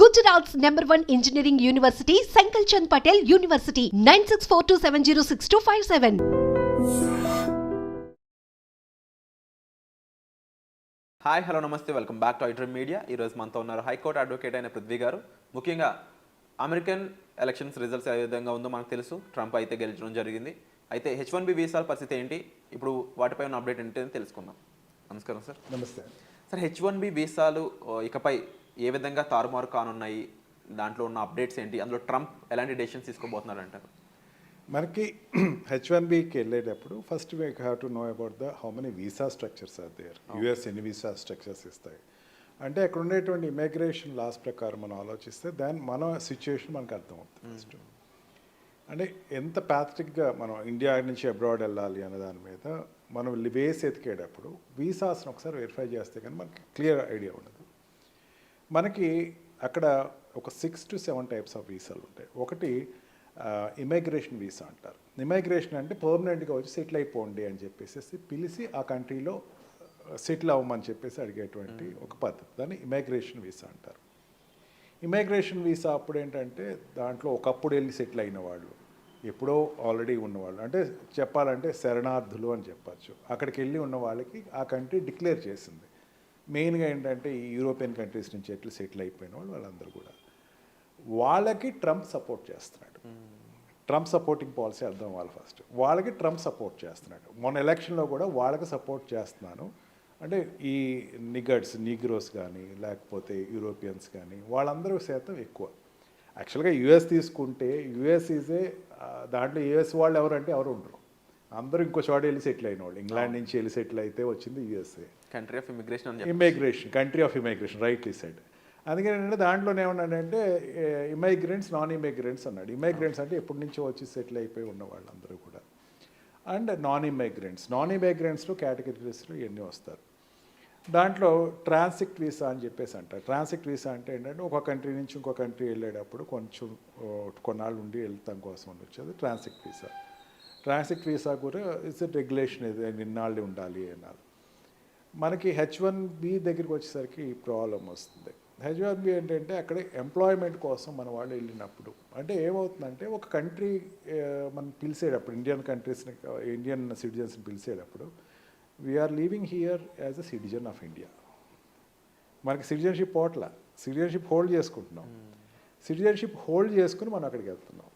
Gujarat's #1 engineering university, Sankalchand Patel University, 9642706257. Hi hello నమస్తే welcome back to iDream media. ఈరోజు మనతో ఉన్నారు high court advocate అయిన పృథ్వీ గారు. ముఖ్యంగా అమెరికన్ ఎలక్షన్స్ రిజల్ట్స్ ఏ విధంగా ఉందో మనకు తెలుసు. ట్రంప్ అయితే గెలిచడం జరిగింది. అయితే H1B వీసాల పరిస్థితి ఏంటి, ఇప్పుడు వాటిపై ఉన్న అప్డేట్ ఏంటి తెలుసుకుందాం. నమస్కారం సార్. నమస్తే సార్, H1B వీసాలు ఇకపై ఏ విధంగా తారుమారు కానున్నాయి, దాంట్లో ఉన్న అప్డేట్స్ ఏంటి, అందులో ట్రంప్ ఎలాంటి డెసిషన్స్ తీసుకోబోతున్నారు అంటారు? మనకి H1Bకి వెళ్ళేటప్పుడు first we have to know about how many visa structures are there. US ఎన్ని వీసా స్ట్రక్చర్స్ ఇస్తాయి అంటే అక్కడ ఉండేటువంటి ఇమిగ్రేషన్ లాస్ ప్రకారం మనం ఆలోచిస్తే దాని మన సిచ్యుయేషన్ మనకు అర్థమవుతుంది. ఫస్ట్ అంటే ఎంత ప్యాథటిక్గా మనం ఇండియా నుంచి అబ్రాడ్ వెళ్ళాలి అనే దాని మీద మనం వేసి ఎతికేటప్పుడు వీసాస్ని ఒకసారి వెరిఫై చేస్తే కానీ మనకి క్లియర్ ఐడియా ఉండదు. మనకి అక్కడ ఒక 6 to 7 టైప్స్ ఆఫ్ వీసాలు ఉంటాయి. ఒకటి ఇమిగ్రేషన్ వీసా అంటారు. ఇమిగ్రేషన్ అంటే పర్మనెంట్గా వచ్చి సెటిల్ అయిపోండి అని చెప్పేసి పిలిచి ఆ కంట్రీలో సెటిల్ అవ్వమని చెప్పేసి అడిగేటువంటి ఒక పద్ధతి, దాన్ని ఇమిగ్రేషన్ వీసా అంటారు. ఇమిగ్రేషన్ వీసా అప్పుడు ఏంటంటే దాంట్లో ఒకప్పుడు వెళ్ళి సెటిల్ అయిన వాళ్ళు, ఎప్పుడో ఆల్రెడీ ఉన్నవాళ్ళు, అంటే చెప్పాలంటే శరణార్థులు అని చెప్పచ్చు. అక్కడికి వెళ్ళి ఉన్న వాళ్ళకి ఆ కంట్రీ డిక్లేర్ చేసింది. మెయిన్గా ఏంటంటే ఈ యూరోపియన్ కంట్రీస్ నుంచి ఎట్లా సెటిల్ అయిపోయిన వాళ్ళు వాళ్ళందరూ కూడా వాళ్ళకి ట్రంప్ సపోర్ట్ చేస్తున్నాడు. ట్రంప్ సపోర్టింగ్ పాలసీ అర్థం వాళ్ళు ఫస్ట్ వాళ్ళకి ట్రంప్ సపోర్ట్ చేస్తున్నాడు. మొన్న ఎలక్షన్లో కూడా వాళ్ళకి సపోర్ట్ చేస్తున్నాను అంటే ఈ నీగ్రోస్ కానీ లేకపోతే యూరోపియన్స్ కానీ వాళ్ళందరూ శాతం ఎక్కువ. యాక్చువల్గా యుఎస్ తీసుకుంటే యుఎస్ ఈజే దాంట్లో యుఎస్ వాళ్ళు ఎవరంటే ఎవరు ఉండరు, అందరూ ఇంకో చోట వెళ్ళి సెటిల్ అయిన వాళ్ళు. ఇంగ్లాండ్ నుంచి వెళ్ళి సెటిల్ అయితే వచ్చింది USA, country of immigration, country of immigration rightly said. అందుకని ఏంటంటే దాంట్లోనే ఏమన్నాడంటే ఇమిగ్రెంట్స్, నాన్ ఇమిగ్రెంట్స్ అన్నాడు. ఇమిగ్రెంట్స్ అంటే ఎప్పటి నుంచో వచ్చి సెటిల్ అయిపోయి ఉన్న వాళ్ళందరూ కూడా, అండ్ నాన్ ఇమిగ్రెంట్స్లో కేటగిరీస్లో ఇవన్నీ వస్తారు. దాంట్లో ట్రాన్సిట్ వీసా అని చెప్పేసి అంటారు. ట్రాన్సిట్ వీసా అంటే ఏంటంటే ఒక కంట్రీ నుంచి ఇంకో కంట్రీ వెళ్ళేటప్పుడు కొంచెం కొన్నాళ్ళు ఉండి వెళ్తాం కోసం వచ్చేది ట్రాన్సిట్ వీసా. ట్రాన్సిట్ వీసా కూడా ఇట్స్ రెగ్యులేషన్, ఇది నిన్నాళ్ళు ఉండాలి అన్నారు. మనకి H1B దగ్గరికి వచ్చేసరికి ఈ ప్రాబ్లం వస్తుంది. H1B ఏంటంటే అక్కడ ఎంప్లాయ్మెంట్ కోసం మన వాళ్ళు వెళ్ళినప్పుడు అంటే ఏమవుతుందంటే ఒక కంట్రీ మనం పిలిచేటప్పుడు ఇండియన్ సిటిజన్స్ని పిలిచేటప్పుడు we are leaving here as a citizen of India. మనకి సిటిజన్షిప్ సిటిజన్షిప్ హోల్డ్ చేసుకుంటున్నాం. సిటిజన్షిప్ హోల్డ్ చేసుకుని మనం అక్కడికి వెళ్తున్నాం.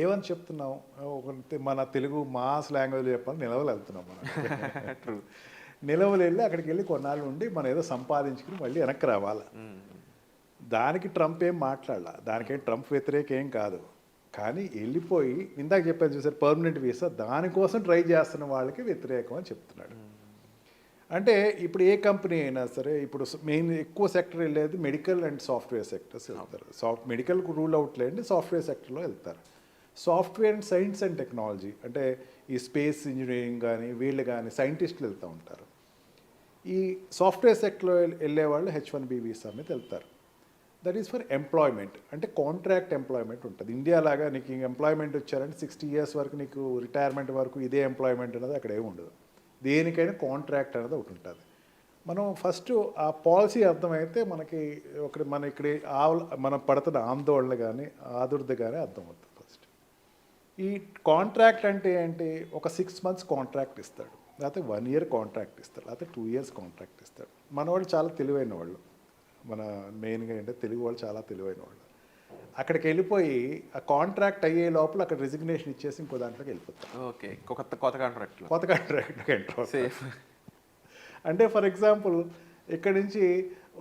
ఏమని చెప్తున్నాం, మన తెలుగు మాస్ లాంగ్వేజ్లో చెప్పాలి, నిలవలు వెళ్తున్నాం మనం. నిలవలు వెళ్ళి అక్కడికి వెళ్ళి కొన్నాళ్ళు ఉండి మనం ఏదో సంపాదించుకుని మళ్ళీ వెనక్కి రావాలి. దానికి ట్రంప్ ఏం మాట్లాడాల, దానికేం ట్రంప్ వ్యతిరేక ఏం కాదు. కానీ వెళ్ళిపోయి ఇందాక చెప్పాను చూసారు పర్మనెంట్ వీసా, దానికోసం ట్రై చేస్తున్న వాళ్ళకి వ్యతిరేకం అని చెప్తున్నాడు. అంటే ఇప్పుడు ఏ కంపెనీ అయినా సరే, ఇప్పుడు మెయిన్ ఎక్కువ సెక్టర్ వెళ్ళేది మెడికల్ అండ్ సాఫ్ట్వేర్ సెక్టర్స్ వెళ్తారు. మెడికల్ రూల్ అవుట్ లేండి, సాఫ్ట్వేర్ సెక్టర్లో వెళ్తారు. Software and science and technology అంటే ఈ స్పేస్ ఇంజనీరింగ్ కానీ వీళ్ళు కానీ సైంటిస్టులు వెళ్తూ ఉంటారు. ఈ సాఫ్ట్వేర్ సెక్టర్లో వెళ్ళే వాళ్ళు H1B వీసా మీద వెళ్తారు. దట్ ఈస్ ఫర్ ఎంప్లాయ్మెంట్, అంటే కాంట్రాక్ట్ ఎంప్లాయ్మెంట్ ఉంటుంది. ఇండియా లాగా నీకు ఎంప్లాయ్మెంట్ వచ్చారంటే 60 years వరకు నీకు రిటైర్మెంట్ వరకు ఇదే ఎంప్లాయ్మెంట్ అనేది అక్కడ ఏమి ఉండదు. దేనికైనా కాంట్రాక్ట్ అనేది ఒకటి ఉంటుంది. మనం ఫస్ట్ ఆ పాలసీ అర్థమైతే మనకి మనం పడుతున్న ఆందోళన కానీ ఆదుర్ద కానీ అర్థమవుతుంది. ఫస్ట్ ఈ కాంట్రాక్ట్ అంటే ఏంటి, ఒక 6 months కాంట్రాక్ట్ ఇస్తాడు, లేకపోతే 1 year కాంట్రాక్ట్ ఇస్తాడు, లేకపోతే 2 years కాంట్రాక్ట్ ఇస్తాడు. మన వాళ్ళు చాలా తెలివైన వాళ్ళు, మన మెయిన్గా ఏంటంటే తెలుగు వాళ్ళు చాలా తెలివైన వాళ్ళు. అక్కడికి వెళ్ళిపోయి ఆ కాంట్రాక్ట్ అయ్యే లోపల అక్కడ రెసిగ్నేషన్ ఇచ్చేసి ఇంకో దాంట్లోకి వెళ్ళిపోతాం. ఓకే, కొత్త కాంట్రాక్ట్లోకి ఎంటర్. అంటే ఫర్ ఎగ్జాంపుల్ ఇక్కడ నుంచి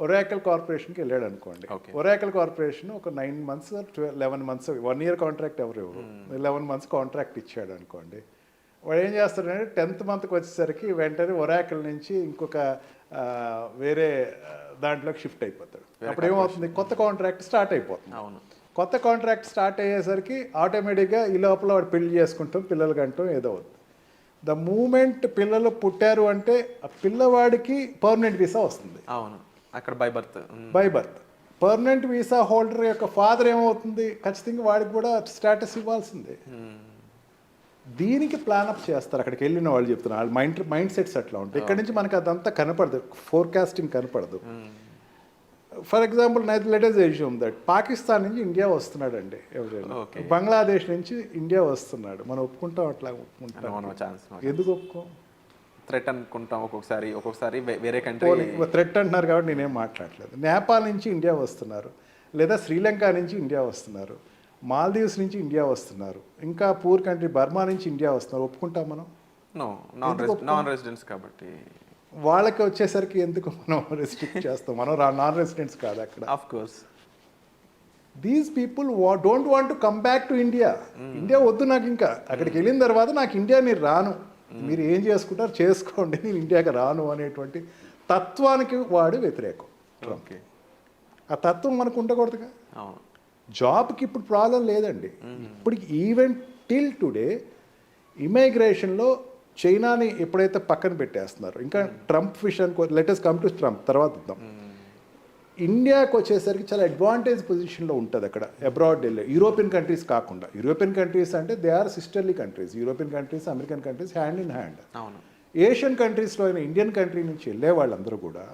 ఒరాకిల్ కార్పొరేషన్కి వెళ్ళాడు అనుకోండి. ఒరాకిల్ కార్పొరేషన్ ఒక 9 months 11 months 1 year కాంట్రాక్ట్ ఎవరు 11 months కాంట్రాక్ట్ ఇచ్చాడు అనుకోండి. వాడు ఏం చేస్తాడంటే 10th monthకి వచ్చేసరికి వెంటనే ఒరాకిల్ నుంచి ఇంకొక వేరే దాంట్లోకి షిఫ్ట్ అయిపోతాడు. అప్పుడు ఏమవుతుంది, కొత్త కాంట్రాక్ట్ స్టార్ట్ అయిపోతుంది. అవును, కొత్త కాంట్రాక్ట్ స్టార్ట్ అయ్యేసరికి ఆటోమేటిక్గా ఈ లోపల వాడు పెళ్లి చేసుకుంటాం, పిల్లలు కంటాం, ఏదో అవుతుంది. ద మూమెంట్ పిల్లలు పుట్టారు అంటే ఆ పిల్లవాడికి పర్మనెంట్ వీసా వస్తుంది. అవును, అక్కడ by birth permanent visa holder యొక్క ఫాదర్ ఏమవుతుంది, ఖచ్చితంగా వాడికి కూడా స్టేటస్ ఇవ్వాల్సిందే. దీనికి ప్లానప్ చేస్తారు అక్కడికి వెళ్ళిన వాళ్ళు చెప్తున్నారు. వాళ్ళ మైండ్ సెట్స్ అట్లా ఉంటాయి. ఇక్కడ నుంచి మనకు అదంతా కనపడదు, ఫోర్కాస్టింగ్ కనపడదు. For example let us assume that Pakistan నుంచి ఇండియా వస్తున్నాడండి ఎవరైనా, Okay. బంగ్లాదేశ్ నుంచి ఇండియా వస్తున్నాడు, మనం ఒప్పుకుంటాం అట్లా ఒప్పుకుంటాం? No chance. ఎందుకు ఒప్పుకోం? థ్రెట్ అనుకుంటాం ఒక్కొక్కసారి వేరే కంట్రీ. థ్రెట్ అంటున్నారు కాబట్టి నేనేం మాట్లాడలేదు. నేపాల్ నుంచి ఇండియా వస్తున్నారు, లేదా శ్రీలంక నుంచి ఇండియా వస్తున్నారు, మాల్దీవ్స్ నుంచి ఇండియా వస్తున్నారు, ఇంకా పూర్ కంట్రీ బర్మా నుంచి ఇండియా వస్తున్నారు, ఒప్పుకుంటాం మనం? నో, నాన్ రెసిడెంట్స్ కాబట్టి. వాళ్ళకి వచ్చేసరికి ఎందుకు మనం రెస్ట్రిక్ట్ చేస్తాం? మనం నాన్ రెసిడెంట్స్ కాదు అక్కడ. Of course these people don't want to come back to India. India వద్దు నాకు, ఇంకా అక్కడికి వెళ్ళిన తర్వాత నాకు ఇండియా నేను రాను, మీరు ఏం చేసుకుంటారు చేసుకోండి, నేను ఇండియాకి రాను అనేటువంటి తత్వానికి వాడు వ్యతిరేకం. ఓకే, ఆ తత్వం మనకు ఉండకూడదుగా. అవును. జాబ్కి ఇప్పుడు ప్రాబ్లం లేదండి. ఇప్పటికి ఈవెన్ టిల్ టుడే ఇమైగ్రేషన్లో చైనాని ఎప్పుడైతే పక్కన పెట్టేస్తున్నారు, ఇంకా ట్రంప్ విషయానికి లెటెస్ట్ కమ్ టు ట్రంప్ తర్వాత ఇద్దాం. ఇండియాకి వచ్చేసరికి చాలా అడ్వాంటేజ్ పొజిషన్లో ఉంటుంది అక్కడ అబ్రాడ్ వెళ్ళే యూరోపియన్ కంట్రీస్ కాకుండా. యూరోపియన్ కంట్రీస్ అంటే they are sisterly countries. European countries, American countries hand in hand. అవును. ఏషియన్ కంట్రీస్లో అయినా ఇండియన్ కంట్రీ నుంచి వెళ్ళే వాళ్ళందరూ కూడా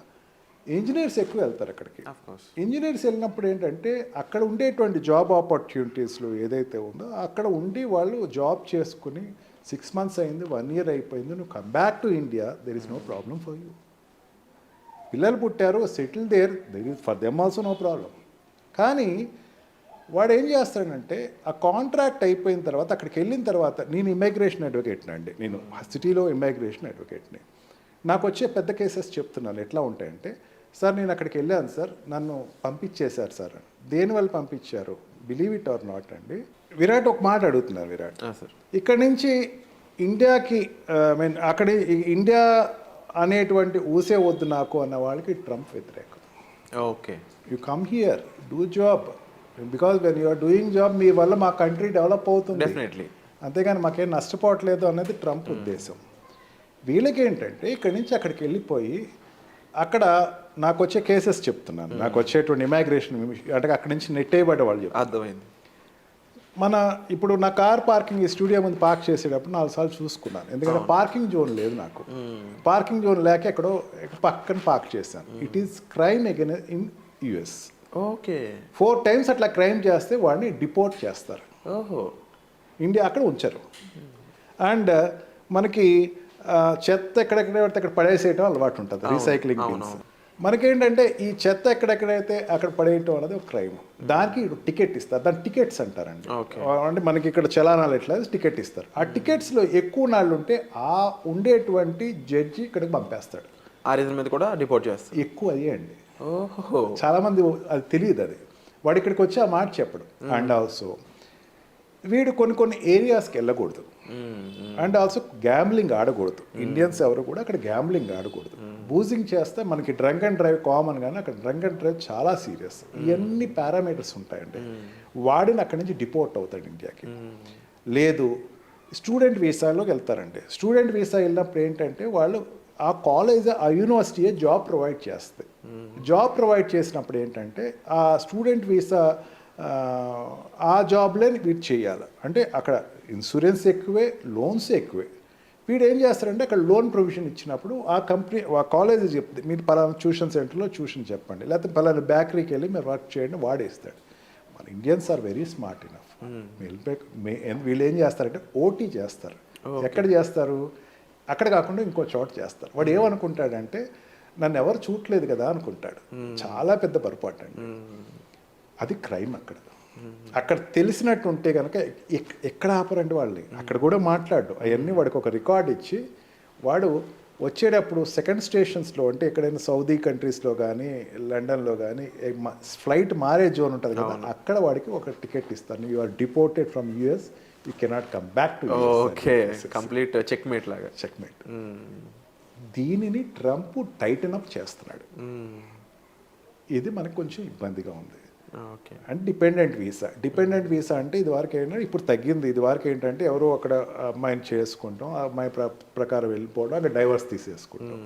ఇంజనీర్స్ ఎక్కువ వెళ్తారు అక్కడికి. Of course. ఇంజనీర్స్ వెళ్ళినప్పుడు ఏంటంటే అక్కడ ఉండేటువంటి జాబ్ ఆపర్చునిటీస్లో ఏదైతే ఉందో అక్కడ ఉండి వాళ్ళు జాబ్ చేసుకుని 6 months అయింది, 1 year అయిపోయింది, నువ్వు come back to India, there is no problem for you. పిల్లలు పుట్టారు, settle there is for them also no problem. కానీ వాడు ఏం చేస్తాడంటే ఆ కాంట్రాక్ట్ అయిపోయిన తర్వాత అక్కడికి వెళ్ళిన తర్వాత, నేను ఇమిగ్రేషన్ అడ్వకేట్ని అండి, నేను సిటీలో ఇమిగ్రేషన్ అడ్వకేట్ని. నాకు వచ్చే పెద్ద కేసెస్ చెప్తున్నాను ఎట్లా ఉంటాయంటే, సార్ నేను అక్కడికి వెళ్ళాను సార్, నన్ను పంపించేశారు సార్. దేనివల్ల పంపించారు? బిలీవ్ ఇట్ ఆర్ నాట్ అండి, విరాట్ ఒక మాట అడుగుతున్నారు. విరాట్ సార్, ఇక్కడ నుంచి ఇండియాకి మీన్ అక్కడ ఇండియా అనేటువంటి ఊసే వద్దు నాకు అన్న వాళ్ళకి ట్రంప్ వ్యతిరేకం. Okay. You come here, do job, because when you're doing job మీ వల్ల మా కంట్రీ డెవలప్ అవుతుంది, డెఫినెట్లీ. అంతేగాని మాకేం నష్టపోవట్లేదు అనేది ట్రంప్ ఉద్దేశం. వీళ్ళకి ఏంటంటే ఇక్కడి నుంచి అక్కడికి వెళ్ళిపోయి అక్కడ నాకు వచ్చే కేసెస్ చెప్తున్నాను, నాకు వచ్చేటువంటి ఇమిగ్రేషన్ అంటే అక్కడి నుంచి నెట్టేయబడ్డ వాళ్ళు చెప్తారు. అర్థమైంది. మన ఇప్పుడు నా కార్ పార్కింగ్ ఈ స్టూడియో ముందు పార్క్ చేసేటప్పుడు 4 సార్లు చూసుకున్నాను, ఎందుకంటే పార్కింగ్ జోన్ లేదు నాకు. పార్కింగ్ జోన్ లేక ఎక్కడో పక్కన పార్క్ చేశాను. It is crime again in US. Okay. 4 times అట్లా క్రైమ్ చేస్తే వాడిని డిపోర్ట్ చేస్తారు. ఓహో. ఇండియా అక్కడ ఉంచరు. అండ్ మనకి చెత్త ఎక్కడెక్కడ పడితే అక్కడ పడేసేయటం అలవాటు ఉంటుంది, రీసైక్లింగ్ బిన్స్. మనకేంటంటే ఈ చెత్త ఎక్కడెక్కడైతే అక్కడ పడేయటం అనేది ఒక క్రైమ్. దానికి టికెట్ ఇస్తారు, దాని టికెట్స్ అంటారండి. అంటే మనకి ఇక్కడ చలానాలు ఎట్లా టికెట్ ఇస్తారు. ఆ టికెట్స్లో ఎక్కువ నాళ్ళు ఉంటే ఆ ఉండేటువంటి జడ్జి ఇక్కడికి పంపేస్తాడు. ఆ రీజన్ మీద కూడా డిపోర్ట్ చేస్తారు. ఎక్కువ అయ్యే అండి. ఓహో. చాలామంది అది తెలియదు, అది వాడు ఇక్కడికి వచ్చి ఆ మాట చెప్పడు. అండ్ ఆల్సో వీడు కొన్ని ఏరియాస్కి వెళ్ళకూడదు. అండ్ ఆల్సో గ్యాంబ్లింగ్ ఆడకూడదు. ఇండియన్స్ ఎవరు కూడా అక్కడ గ్యాంబ్లింగ్ ఆడకూడదు. బూజింగ్ చేస్తే మనకి డ్రంక్ అండ్ డ్రైవ్ కామన్, కానీ అక్కడ డ్రంక్ అండ్ డ్రైవ్ చాలా సీరియస్. ఇవన్నీ పారామీటర్స్ ఉంటాయండి. వాడిని అక్కడి నుంచి డిపోర్ట్ అవుతాడు ఇండియాకి. లేదు, స్టూడెంట్ వీసాలోకి వెళ్తారండి. స్టూడెంట్ వీసా వెళ్ళినప్పుడు ఏంటంటే వాళ్ళు ఆ కాలేజ్ ఆ యూనివర్సిటీయే జాబ్ ప్రొవైడ్ చేస్తాయి. జాబ్ ప్రొవైడ్ చేసినప్పుడు ఏంటంటే ఆ స్టూడెంట్ వీసా ఆ జాబ్లే వీడు చేయాలి. అంటే అక్కడ ఇన్సూరెన్స్ ఎక్కువే, లోన్స్ ఎక్కువే. వీడు ఏం చేస్తారంటే అక్కడ లోన్ ప్రొవిజన్ ఇచ్చినప్పుడు ఆ కంపెనీ ఆ కాలేజ్ చెప్తుంది, మీరు పలానా ట్యూషన్ సెంటర్లో ట్యూషన్ చెప్పండి, లేకపోతే పలానా బేకరీకి వెళ్ళి మీరు వర్క్ చేయండి, వాడేస్తాడు. మన Indians are very smart enough. వీళ్ళు ఏం చేస్తారంటే ఓటీ చేస్తారు. ఎక్కడ చేస్తారు? అక్కడ కాకుండా ఇంకో చోట చేస్తారు. వాడు ఏమనుకుంటాడంటే నన్ను ఎవరు చూడలేదు కదా అనుకుంటాడు. చాలా పెద్ద పొరపాటు అండి అది. క్రైమ్ అక్కడ. అక్కడ తెలిసినట్టు ఉంటే కనుక ఎక్కడ ఆపరండి వాళ్ళని. అక్కడ కూడా మాట్లాడు అవన్నీ వాడికి ఒక రికార్డ్ ఇచ్చి వాడు వచ్చేటప్పుడు సెకండ్ స్టేషన్స్లో, అంటే ఎక్కడైనా సౌదీ కంట్రీస్లో కానీ లండన్లో కానీ ఫ్లైట్ మారే జోన్ ఉంటుంది కదా, అక్కడ వాడికి ఒక టికెట్ ఇస్తాను. You are deported from US, you cannot come back to. Okay, complete checkmate లాగా. చెక్మేట్. దీనిని ట్రంప్ టైటన్ అప్ చేస్తున్నాడు. ఇది మనకు కొంచెం ఇబ్బందిగా ఉంది. అండ్ డిపెండెంట్ వీసా అంటే ఇది వరకు ఏంటంటే ఇప్పుడు తగ్గింది. ఇది వరకు ఏంటంటే ఎవరో అక్కడ అమ్మాయిని చేసుకుంటాం, ఆ అమ్మాయి ప్రకారం వెళ్ళిపోవడం, అక్కడ డైవర్స్ తీసేసుకుంటాం.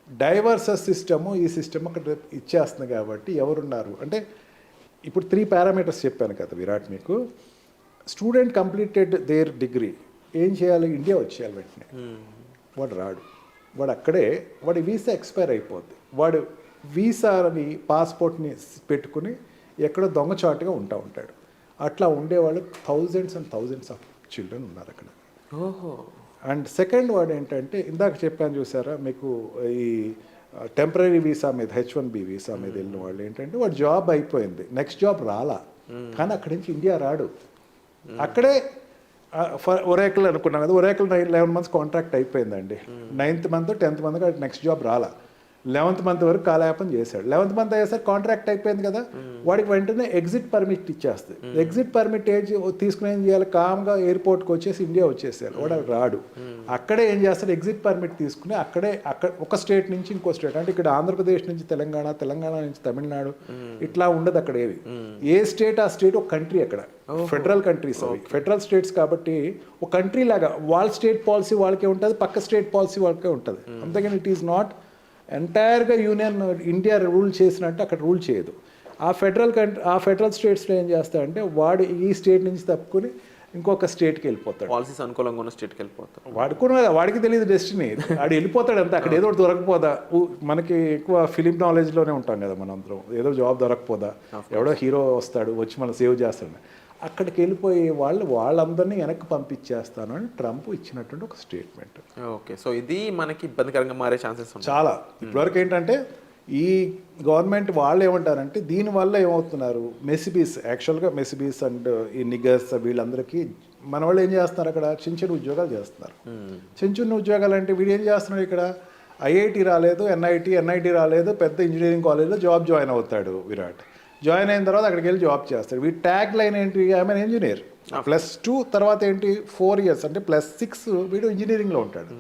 డైవర్సెస్ సిస్టము ఈ సిస్టమ్ అక్కడ ఇచ్చేస్తుంది. కాబట్టి ఎవరున్నారు అంటే ఇప్పుడు 3 పారామీటర్స్ చెప్పాను కదా విరాట్ మీకు. స్టూడెంట్ కంప్లీటెడ్ దేర్ డిగ్రీ, ఏం చేయాలి? ఇండియా వచ్చేయాలి వెంటనే. వాడు రాడు, వాడు అక్కడే వాడి వీసా ఎక్స్పైర్ అయిపోద్ది. వాడు వీసాని పాస్పోర్ట్ని పెట్టుకుని ఎక్కడో దొంగచాటుగా ఉంటాడు. అట్లా ఉండేవాళ్ళు thousands and thousands of children ఉన్నారు అక్కడ. ఓహో. అండ్ సెకండ్ వాడు ఏంటంటే ఇందాక చెప్పాను చూసారా మీకు, ఈ టెంపరీ వీసా మీద H1B వీసా మీద వెళ్ళిన వాళ్ళు ఏంటంటే వాడు జాబ్ అయిపోయింది, నెక్స్ట్ జాబ్ రాలా, కానీ అక్కడి నుంచి ఇండియా రాడు. అక్కడే ఒరేకల్ అనుకున్నాం కదా, ఒరేకల్ 11 months కాంట్రాక్ట్ అయిపోయిందండి. 9th month 10th month next job రాలా, 11th month వరకు కాలయాపన చేశాడు. 11th month అయ్యేసరికి కాంట్రాక్ట్ అయిపోయింది కదా, వాడికి వెంటనే ఎగ్జిట్ పర్మిట్ ఇచ్చేస్తుంది. ఎగ్జిట్ పర్మిట్ తీసుకుని ఏం చేయాలి, కామ్గా ఎయిర్పోర్ట్కి వచ్చేసి ఇండియా వచ్చేసారు. వాడు రాడు, అక్కడే ఏం చేస్తారు, ఎగ్జిట్ పర్మిట్ తీసుకుని అక్కడ ఒక స్టేట్ నుంచి ఇంకో స్టేట్, అంటే ఇక్కడ ఆంధ్రప్రదేశ్ నుంచి తెలంగాణ, తెలంగాణ నుంచి తమిళనాడు, ఇట్లా ఉండదు అక్కడ ఏవి. ఏ స్టేట్ ఆ స్టేట్ ఒక కంట్రీ. అక్కడ ఫెడరల్ కంట్రీస్ అవి, ఫెడరల్ స్టేట్స్ కాబట్టి ఒక కంట్రీ లాగా వాళ్ళ స్టేట్ పాలసీ వాళ్ళకే ఉంటుంది, పక్క స్టేట్ పాలసీ వాళ్ళకే ఉంటుంది. అంతేగాని ఇట్ ఈస్ నాట్ ఎంటైర్గా యూనియన్ ఇండియా రూల్ చేసినట్టు అక్కడ రూల్ చేయదు. ఆ ఫెడరల్ స్టేట్స్లో ఏం చేస్తాడంటే వాడు ఈ స్టేట్ నుంచి తప్పుకొని ఇంకొక స్టేట్కి వెళ్ళిపోతాడు. పాలసీస్ అనుకూలంగా ఉన్న స్టేట్కి వెళ్ళిపోతాడు. వాడికి తెలియదు డెస్టినీ, వాడు వెళ్ళిపోతాడు అంతే. అక్కడ ఏదో దొరకపోదా, మనకి ఎక్కువ ఫిలిం నాలెడ్జ్లోనే ఉంటాం కదా మనందరం, ఏదో జాబ్ దొరకపోదా, ఎవడో హీరో వస్తాడు వచ్చి మనం సేవ్ చేస్తాడు, అక్కడికి వెళ్ళిపోయే వాళ్ళందరినీ వెనక్కి పంపించేస్తాను అని ట్రంప్ ఇచ్చినటువంటి ఒక స్టేట్మెంట్. ఓకే, సో ఇది మనకి ఇబ్బందికరంగా మారే ఛాన్సెస్ చాలా. ఇప్పటివరకు ఏంటంటే ఈ గవర్నమెంట్ వాళ్ళు ఏమంటారంటే దీనివల్ల ఏమవుతున్నారు, మెసిబీస్, యాక్చువల్గా మెసిబీస్ అండ్ ఈ నిగర్స్ వీళ్ళందరికీ మన వాళ్ళు ఏం చేస్తున్నారు, అక్కడ చిన్న చిన్న ఉద్యోగాలు చేస్తున్నారు. చిన్న చిన్న ఉద్యోగాలు అంటే వీడు ఏం చేస్తున్నాడు, ఇక్కడ ఐఐటి రాలేదు, ఎన్ఐటి రాలేదు, పెద్ద ఇంజనీరింగ్ కాలేజ్లో జాయిన్ అవుతాడు విరాట్. జాయిన్ అయిన తర్వాత అక్కడికి వెళ్ళి జాబ్ చేస్తాడు. వీడి ట్యాగ్ లైన్ ఏంటి, ఐఎమ్ ఇంజనీర్, +2 తర్వాత ఏంటి 4 years అంటే +6 వీడు ఇంజనీరింగ్లో ఉంటాడు.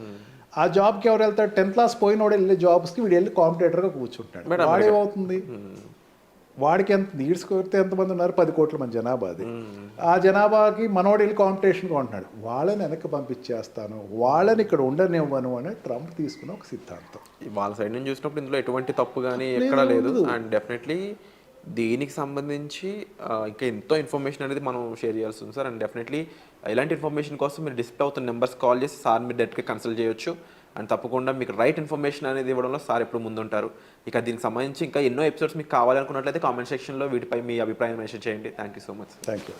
ఆ జాబ్కి ఎవరు వెళ్తాడు, 10th class పోయినోడు వెళ్ళే జాబ్స్కి వీడు వెళ్ళి కాంపిటేటర్గా కూర్చుంటాడు. వాడేమవుతుంది, వాడికి ఈడ్చుకొస్తే ఎంతమంది ఉన్నారు, 10 కోట్ల మంది జనాభా. అది ఆ జనాభాకి మనోడు వెళ్ళి కాంపిటీషన్గా ఉంటున్నాడు. వాళ్ళని వెనక్కి పంపించేస్తాను, వాళ్ళని ఇక్కడ ఉండనివ్వను అని ట్రంప్ తీసుకున్న ఒక సిద్ధాంతం. వాళ్ళ సైడ్ నుంచి చూసినప్పుడు ఇందులో ఎటువంటి తప్పు కానీ ఎక్కడా లేదు. అండ్ డెఫినెట్లీ దీనికి సంబంధించి ఇంకా ఎంతో ఇన్ఫర్మేషన్ అనేది మనం షేర్ చేయాల్సి ఉంది సార్. అండ్ డెఫినెట్లీ ఇలాంటి ఇన్ఫర్మేషన్ కోసం మీరు డిస్ప్లే అవుతున్న నెంబర్స్ కాల్ చేసి సార్ మీరు డైరెక్ట్గా కన్సల్ట్ చేయొచ్చు. అండ్ తప్పకుండా మీకు రైట్ ఇన్ఫర్మేషన్ అనేది ఇవ్వడంలో సార్ ఎప్పుడు ముందుంటారు. ఇక దీనికి సంబంధించి ఇంకా ఎన్నో ఎపిసోడ్స్ మీకు కావాలనుకున్నట్లయితే కామెంట్ సెక్షన్లో వీటిపై మీ అభిప్రాయం మెన్షన్ చేయండి. Thank you so much. Thank you.